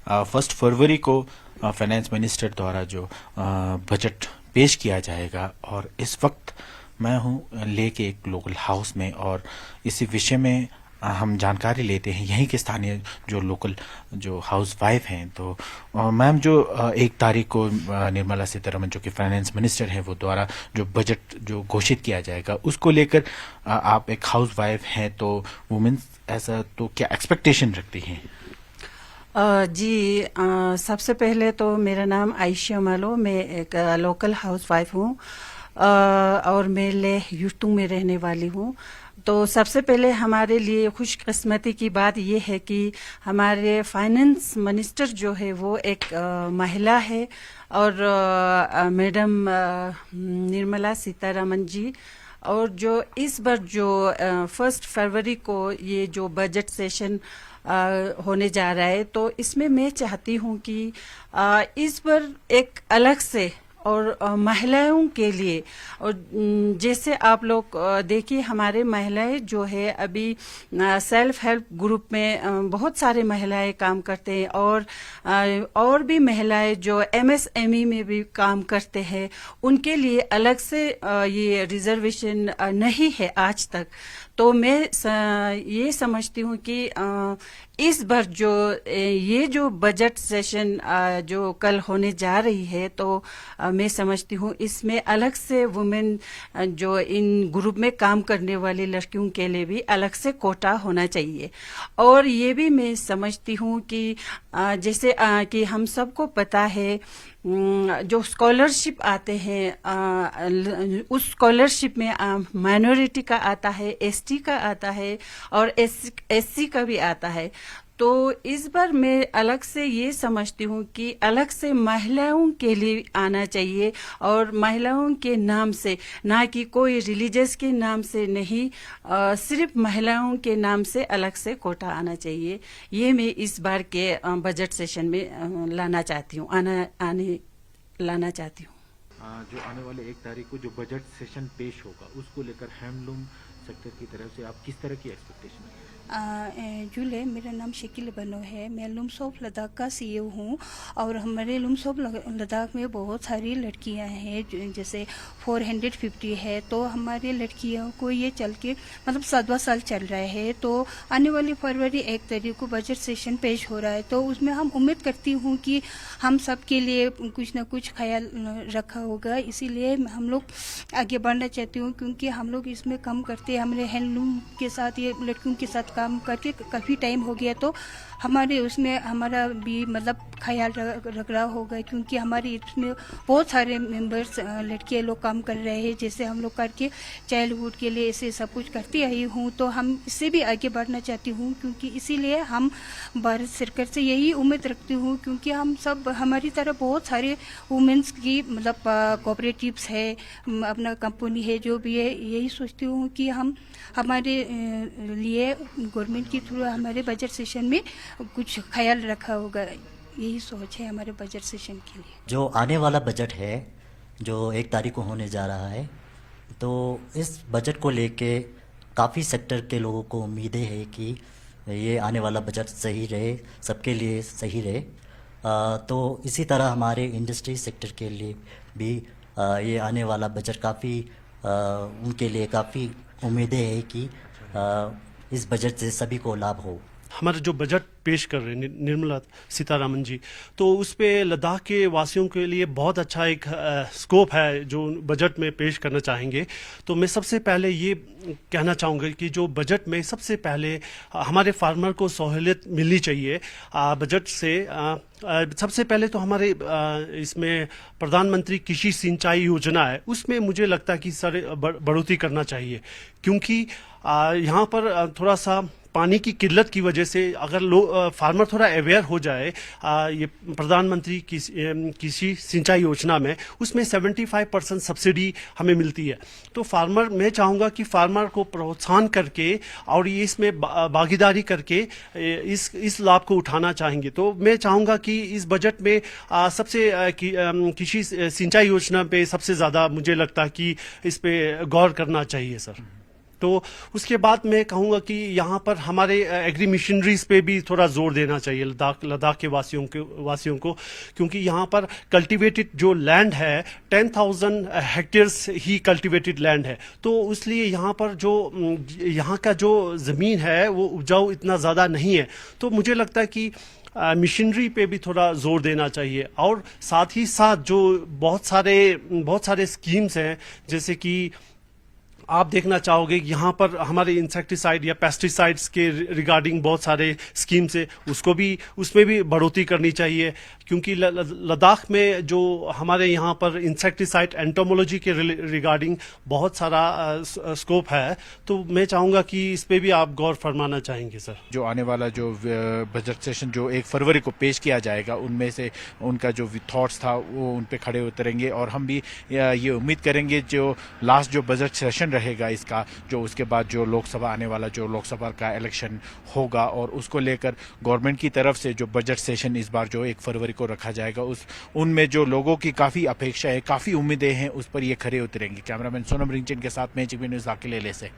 First फरवरी को finance minister द्वारा जो बजट पेश किया जाएगा, और इस वक्त मैं हूँ लेके एक लोकल हाउस में, और इसी विषय में हम जानकारी लेते हैं यहीं के स्थानीय जो लोकल जो हाउस वाइफ हैं। तो मैम, जो 1 तारीख को निर्मला सीतारमण जो कि फाइनेंस मिनिस्टर हैं, वो द्वारा जो बजट जो घोषित किया जाएगा, उसको लेकर आप एक हाउस वाइफ हैं, तो वुमेन्स ऐसा तो क्या एक्सपेक्टेशन रखती हैं? जी, सबसे पहले तो मेरा नाम आयशा मालो, मैं एक लोकल हाउस वाइफ हूँ और मैं लेह यूटू में रहने वाली हूँ। तो सबसे पहले हमारे लिए खुशकिस्मती की बात यह है कि हमारे फाइनेंस मिनिस्टर जो है वो एक महिला है, और मैडम निर्मला सीतारमण जी, और जो इस बार जो 1 फरवरी को ये जो बजट सेशन होने जा रहा है, तो इसमें मैं चाहती हूँ कि इस बार एक अलग से और महिलाओं के लिए, और जैसे आप लोग देखिए हमारे महिलाएं जो है अभी सेल्फ हेल्प ग्रुप में बहुत सारे महिलाएं काम करते हैं, और भी महिलाएं जो एमएसएमई में भी काम करते हैं, उनके लिए अलग से ये रिजर्वेशन नहीं है आज तक। तो मैं ये समझती हूँ कि इस बार जो ये जो बजट सेशन जो कल होने जा रही है, तो मैं समझती हूँ इसमें अलग से वुमेन जो इन ग्रुप में काम करने वाली लड़कियों के लिए भी अलग से कोटा होना चाहिए। और ये भी मैं समझती हूँ कि जैसे कि हम सबको पता है जो स्कॉलरशिप आते हैं, उस स्कॉलरशिप में माइनॉरिटी का आता है, एसटी का आता है, और एससी का भी आता है। तो इस बार मैं अलग से ये समझती हूँ कि अलग से महिलाओं के लिए आना चाहिए, और महिलाओं के नाम से, ना कि कोई रिलीजियस के नाम से नहीं, सिर्फ महिलाओं के नाम से अलग से कोटा आना चाहिए। ये मैं इस बार के बजट सेशन में लाना चाहती हूँ, लाना चाहती हूँ। जो आने वाले 1 तारीख को जो बजट सेशन पेश होगा, उसको लेकर हैंडलूम सेक्टर की तरफ से आप किस तरह की एक्सपेक्टेशन है? जुले, मेरा नाम शकील बनो है। मैं लुम्स ऑफ लद्दाख का सीईओ हूँ, और हमारे लुम्स ऑफ लद्दाख में बहुत सारी लड़कियाँ हैं, जैसे 450 है। तो हमारी लड़कियों को ये चल के मतलब 7वां साल चल रहा है। तो आने वाली फरवरी 1 तारीख को बजट सेशन पेश हो रहा है, तो उसमें हम उम्मीद करती हूँ कि हम सब के लिए कुछ ना कुछ ख्याल रखा होगा। इसीलिए हम लोग आगे बढ़ना चाहती हूँ, क्योंकि हम लोग इसमें कम करते हैं। हमारे हैंडलूम के साथ, ये लड़कियों के साथ काम करके काफ़ी टाइम हो गया, तो हमारे उसमें हमारा भी मतलब ख्याल रख रहा होगा, क्योंकि हमारे इसमें बहुत सारे मेंबर्स लड़कियाँ लोग काम कर रहे हैं। जैसे हम लोग करके चाइल्डहुड के लिए ऐसे सब कुछ करती आई हूँ, तो हम इससे भी आगे बढ़ना चाहती हूँ, क्योंकि इसीलिए हम भारत सरकार से यही उम्मीद रखती हूँ, क्योंकि हम सब हमारी तरह बहुत सारे वुमेंस की मतलब कोऑपरेटिव्स है, अपना कंपनी है, जो भी है, यही सोचती हूँ कि हम हमारे लिए गवर्नमेंट के थ्रू हमारे बजट सेशन में कुछ ख्याल रखा होगा। यही सोच है हमारे बजट सेशन के लिए। जो आने वाला बजट है, जो 1 तारीख को होने जा रहा है, तो इस बजट को लेके काफ़ी सेक्टर के लोगों को उम्मीदें है कि ये आने वाला बजट सही रहे, सबके लिए सही रहे। तो इसी तरह हमारे इंडस्ट्री सेक्टर के लिए भी ये आने वाला बजट काफ़ी उनके लिए काफ़ी उम्मीदें है कि इस बजट से सभी को लाभ हो। हमारा जो बजट पेश कर रहे हैं निर्मला सीतारमण जी, तो उस पे लद्दाख के वासियों के लिए बहुत अच्छा एक स्कोप है जो बजट में पेश करना चाहेंगे। तो मैं सबसे पहले ये कहना चाहूँगा कि जो बजट में सबसे पहले हमारे फार्मर को सहूलियत मिलनी चाहिए बजट से। सबसे पहले तो हमारे इसमें प्रधानमंत्री कृषि सिंचाई योजना है, उसमें मुझे लगता है कि सारे बढ़ोतरी करना चाहिए, क्योंकि यहाँ पर थोड़ा सा पानी की किल्लत की वजह से अगर फार्मर थोड़ा अवेयर हो जाए ये प्रधानमंत्री कृषि सिंचाई योजना में, उसमें 75% सब्सिडी हमें मिलती है। तो फार्मर, मैं चाहूँगा कि फार्मर को प्रोत्साहन करके और ये इसमें भागीदारी करके इस लाभ को उठाना चाहेंगे। तो मैं चाहूँगा कि इस बजट में सबसे कृषि सिंचाई योजना पे सबसे ज़्यादा मुझे लगता है कि इस पे गौर करना चाहिए सर। तो उसके बाद मैं कहूँगा कि यहाँ पर हमारे एग्री मिशनरीज पे भी थोड़ा जोर देना चाहिए लद्दाख के वासियों को, क्योंकि यहाँ पर कल्टीवेटेड जो लैंड है 10,000 हेक्टेयर्स ही कल्टीवेटेड लैंड है। तो इसलिए यहाँ पर जो यहाँ का जो ज़मीन है वो उपजाऊ इतना ज़्यादा नहीं है। तो मुझे लगता है कि मिशनरी पे भी थोड़ा जोर देना चाहिए। और साथ ही साथ जो बहुत सारे स्कीम्स हैं, जैसे कि आप देखना चाहोगे कि यहाँ पर हमारे इंसेक्टिसाइड या पेस्टिसाइड्स के रिगार्डिंग बहुत सारे स्कीम्स है, उसमें भी बढ़ोतरी करनी चाहिए, क्योंकि लद्दाख में जो हमारे यहाँ पर इंसेक्टिसाइड एंटोमोलॉजी के रिगार्डिंग बहुत सारा स्कोप है। तो मैं चाहूँगा कि इस पे भी आप गौर फरमाना चाहेंगे सर। जो आने वाला जो बजट सेशन जो 1 फरवरी को पेश किया जाएगा, उनमें से उनका जो थॉट्स था वो उन पे खड़े उतरेंगे, और हम भी ये उम्मीद करेंगे जो लास्ट जो बजट सेशन रहेगा इसका, जो उसके बाद जो लोकसभा आने वाला जो लोकसभा का इलेक्शन होगा, और उसको लेकर गवर्नमेंट की तरफ से जो बजट सेशन इस बार जो 1 फरवरी को रखा जाएगा, उनमें जो लोगों की काफ़ी अपेक्षा है, काफ़ी उम्मीदें हैं, उस पर ये खरे उतरेंगे। कैमरामैन सोनम रिंचन के साथ मैं चिकवी न्यूज़ आके ले से।